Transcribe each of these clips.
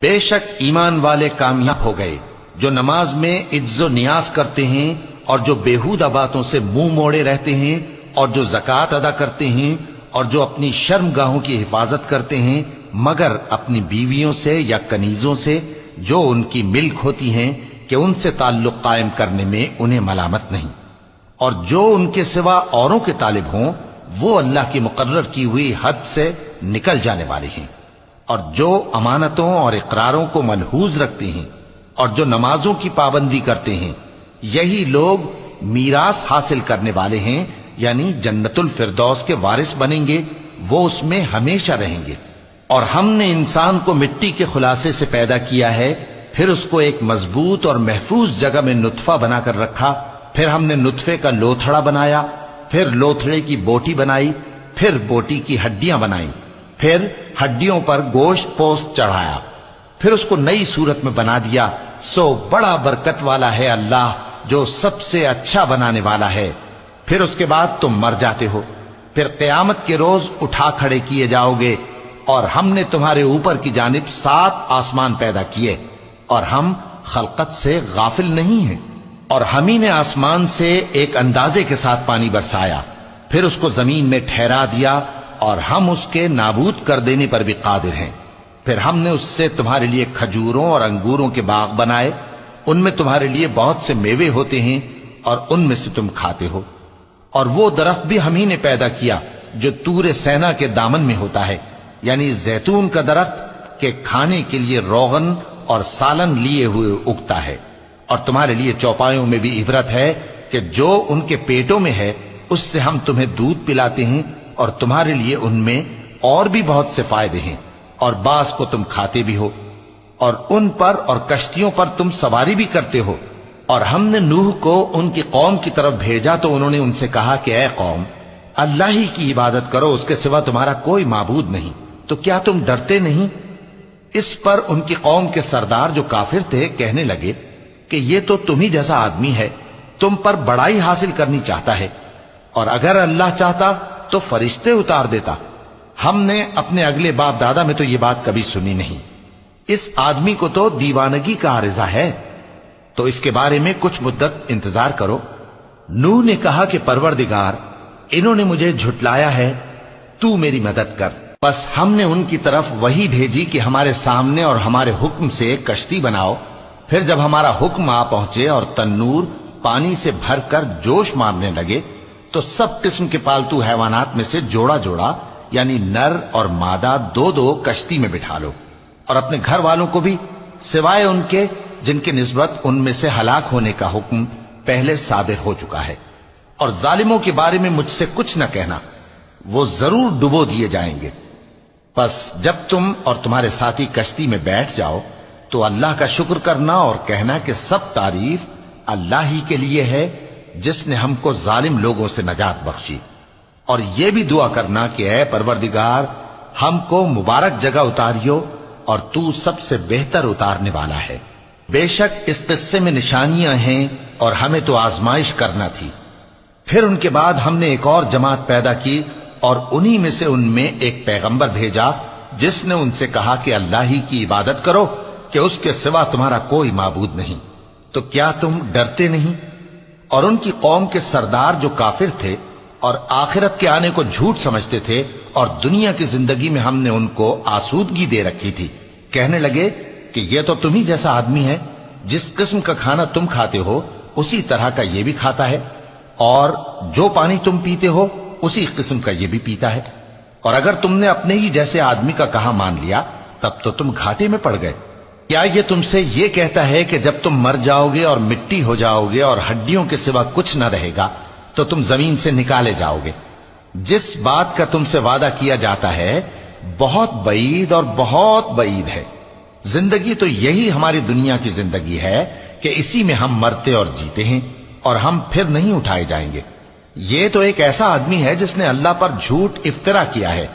بے شک ایمان والے کامیاب ہو گئے جو نماز میں عجز و نیاز کرتے ہیں اور جو بیہودہ باتوں سے منہ موڑے رہتے ہیں اور جو زکوٰۃ ادا کرتے ہیں اور جو اپنی شرم گاہوں کی حفاظت کرتے ہیں مگر اپنی بیویوں سے یا کنیزوں سے جو ان کی ملک ہوتی ہیں کہ ان سے تعلق قائم کرنے میں انہیں ملامت نہیں، اور جو ان کے سوا اوروں کے طالب ہوں وہ اللہ کی مقرر کی ہوئی حد سے نکل جانے والے ہیں، اور جو امانتوں اور اقراروں کو ملحوظ رکھتے ہیں اور جو نمازوں کی پابندی کرتے ہیں یہی لوگ میراث حاصل کرنے والے ہیں، یعنی جنت الفردوس کے وارث بنیں گے، وہ اس میں ہمیشہ رہیں گے۔ اور ہم نے انسان کو مٹی کے خلاصے سے پیدا کیا ہے، پھر اس کو ایک مضبوط اور محفوظ جگہ میں نطفہ بنا کر رکھا، پھر ہم نے نطفے کا لوتھڑا بنایا، پھر لوتھڑے کی بوٹی بنائی، پھر بوٹی کی ہڈیاں بنائیں، پھر ہڈیوں پر گوشت پوست چڑھایا، پھر اس کو نئی صورت میں بنا دیا۔ سو بڑا برکت والا ہے اللہ جو سب سے اچھا بنانے والا ہے۔ پھر اس کے بعد تم مر جاتے ہو، پھر قیامت کے روز اٹھا کھڑے کیے جاؤ گے، اور ہم نے تمہارے اوپر کی جانب 7 آسمان پیدا کیے، اور ہم خلقت سے غافل نہیں ہیں۔ اور ہم ہی نے آسمان سے ایک اندازے کے ساتھ پانی برسایا، پھر اس کو زمین میں ٹھہرا دیا، اور ہم اس کے نابود کر دینے پر بھی قادر ہیں۔ پھر ہم نے اس سے تمہارے لیے کھجوروں اور انگوروں کے باغ بنائے، ان میں تمہارے لیے بہت سے میوے ہوتے ہیں اور ان میں سے تم کھاتے ہو۔ اور وہ درخت بھی ہم ہی نے پیدا کیا جو طور سینا کے دامن میں ہوتا ہے، یعنی زیتون کا درخت کہ کھانے کے لیے روغن اور سالن لیے ہوئے اگتا ہے۔ اور تمہارے لیے چوپایوں میں بھی عبرت ہے کہ جو ان کے پیٹوں میں ہے اس سے ہم تمہیں دودھ پلاتے ہیں، اور تمہارے لیے ان میں اور بھی بہت سے فائدے ہیں، اور بعض کو تم کھاتے بھی ہو، اور ان پر اور کشتیوں پر تم سواری بھی کرتے ہو۔ اور ہم نے نوح کو ان کی قوم کی طرف بھیجا تو انہوں نے ان سے کہا کہ اے قوم، اللہ ہی کی عبادت کرو، اس کے سوا تمہارا کوئی معبود نہیں، تو کیا تم ڈرتے نہیں؟ اس پر ان کی قوم کے سردار جو کافر تھے کہنے لگے کہ یہ تو تم ہی جیسا آدمی ہے، تم پر بڑائی حاصل کرنی چاہتا ہے، اور اگر اللہ چاہتا تو فرشتے اتار دیتا۔ ہم نے اپنے اگلے باپ دادا میں تو یہ بات کبھی سنی نہیں، اس آدمی کو تو دیوانگی کا عارضہ ہے، تو اس کے بارے میں کچھ مدت انتظار کرو۔ نوح نے کہا کہ پروردگار، انہوں نے مجھے جھٹلایا ہے، تو میری مدد کر۔ بس ہم نے ان کی طرف وحی بھیجی کہ ہمارے سامنے اور ہمارے حکم سے ایک کشتی بناؤ۔ پھر جب ہمارا حکم آ پہنچے اور تنور پانی سے بھر کر جوش مارنے لگے تو سب قسم کے پالتو حیوانات میں سے جوڑا جوڑا یعنی نر اور مادہ 2 کشتی میں بٹھا لو، اور اپنے گھر والوں کو بھی سوائے ان کے جن کے نسبت ان میں سے ہلاک ہونے کا حکم پہلے صادر ہو چکا ہے۔ اور ظالموں کے بارے میں مجھ سے کچھ نہ کہنا، وہ ضرور ڈبو دیے جائیں گے۔ بس جب تم اور تمہارے ساتھی کشتی میں بیٹھ جاؤ تو اللہ کا شکر کرنا اور کہنا کہ سب تعریف اللہ ہی کے لیے ہے جس نے ہم کو ظالم لوگوں سے نجات بخشی۔ اور یہ بھی دعا کرنا کہ اے پروردگار، ہم کو مبارک جگہ اتاریو اور تو سب سے بہتر اتارنے والا ہے۔ بے شک اس قصے میں نشانیاں ہیں اور ہمیں تو آزمائش کرنا تھی۔ پھر ان کے بعد ہم نے ایک اور جماعت پیدا کی اور انہی میں سے ان میں ایک پیغمبر بھیجا جس نے ان سے کہا کہ اللہ ہی کی عبادت کرو کہ اس کے سوا تمہارا کوئی معبود نہیں، تو کیا تم ڈرتے نہیں؟ اور ان کی قوم کے سردار جو کافر تھے اور آخرت کے آنے کو جھوٹ سمجھتے تھے اور دنیا کی زندگی میں ہم نے ان کو آسودگی دے رکھی تھی، کہنے لگے کہ یہ تو تم ہی جیسا آدمی ہے، جس قسم کا کھانا تم کھاتے ہو اسی طرح کا یہ بھی کھاتا ہے، اور جو پانی تم پیتے ہو اسی قسم کا یہ بھی پیتا ہے، اور اگر تم نے اپنے ہی جیسے آدمی کا کہا مان لیا تب تو تم گھاٹے میں پڑ گئے۔ کیا یہ تم سے یہ کہتا ہے کہ جب تم مر جاؤ گے اور مٹی ہو جاؤ گے اور ہڈیوں کے سوا کچھ نہ رہے گا تو تم زمین سے نکالے جاؤ گے؟ جس بات کا تم سے وعدہ کیا جاتا ہے بہت بعید اور بہت بعید ہے۔ زندگی تو یہی ہماری دنیا کی زندگی ہے کہ اسی میں ہم مرتے اور جیتے ہیں، اور ہم پھر نہیں اٹھائے جائیں گے۔ یہ تو ایک ایسا آدمی ہے جس نے اللہ پر جھوٹ افطرا کیا ہے،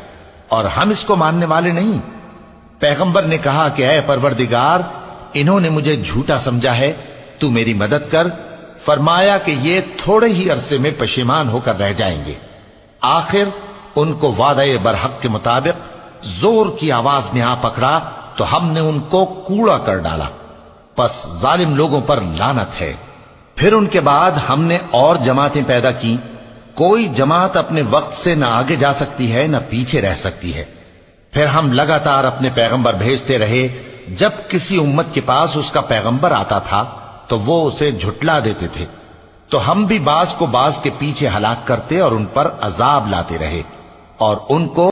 اور ہم اس کو ماننے والے نہیں۔ پیغمبر نے کہا کہ اے پروردگار، انہوں نے مجھے جھوٹا سمجھا ہے، تو میری مدد کر۔ فرمایا کہ یہ تھوڑے ہی عرصے میں پشیمان ہو کر رہ جائیں گے۔ آخر ان کو وعدہ برحق کے مطابق زور کی آواز نے آ پکڑا تو ہم نے ان کو کوڑا کر ڈالا، پس ظالم لوگوں پر لعنت ہے۔ پھر ان کے بعد ہم نے اور جماعتیں پیدا کی، کوئی جماعت اپنے وقت سے نہ آگے جا سکتی ہے نہ پیچھے رہ سکتی ہے۔ پھر ہم لگاتار اپنے پیغمبر بھیجتے رہے، جب کسی امت کے پاس اس کا پیغمبر آتا تھا تو وہ اسے جھٹلا دیتے تھے، تو ہم بھی بعض کو بعض کے پیچھے ہلاک کرتے اور ان پر عذاب لاتے رہے، اور ان کو